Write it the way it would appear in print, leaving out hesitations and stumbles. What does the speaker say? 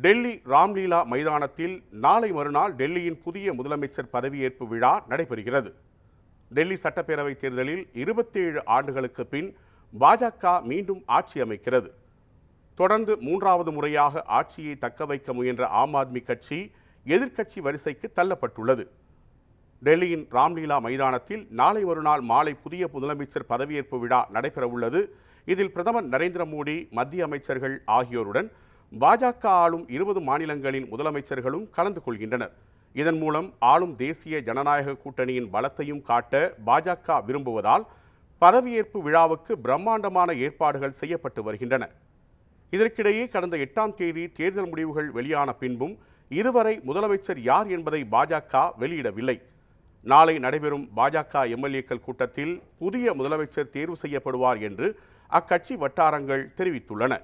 டெல்லி ராம்லீலா மைதானத்தில் நாளை மறுநாள் டெல்லியின் புதிய முதலமைச்சர் பதவியேற்பு விழா நடைபெறுகிறது. டெல்லி சட்டப்பேரவைத் தேர்தலில் 27 ஆண்டுகளுக்கு பின் பாஜக மீண்டும் ஆட்சி அமைக்கிறது. தொடர்ந்து 3வது முறையாக ஆட்சியை தக்க வைக்க முயன்ற ஆம் ஆத்மி கட்சி எதிர்க்கட்சி வரிசைக்கு தள்ளப்பட்டுள்ளது. டெல்லியின் ராம்லீலா மைதானத்தில் நாளை மறுநாள் மாலை புதிய முதலமைச்சர் பதவியேற்பு விழா நடைபெறவுள்ளது. இதில் பிரதமர் நரேந்திர மோடி, மத்திய அமைச்சர்கள் ஆகியோருடன் பாஜக ஆளும் 20 மாநிலங்களின் முதலமைச்சர்களும் கலந்து கொள்கின்றனர். இதன் மூலம் ஆளும் தேசிய ஜனநாயக கூட்டணியின் பலத்தையும் காட்ட பாஜக விரும்புவதால் பதவியேற்பு விழாவுக்கு பிரம்மாண்டமான ஏற்பாடுகள் செய்யப்பட்டு வருகின்றன. இதற்கிடையே கடந்த 8ஆம் தேதி தேர்தல் முடிவுகள் வெளியான பின்பும் இதுவரை முதலமைச்சர் யார் என்பதை பாஜக வெளியிடவில்லை. நாளை நடைபெறும் பாஜக எம்எல்ஏக்கள் கூட்டத்தில் புதிய முதலமைச்சர் தேர்வு செய்யப்படுவார் என்று அக்கட்சி வட்டாரங்கள் தெரிவித்துள்ளன.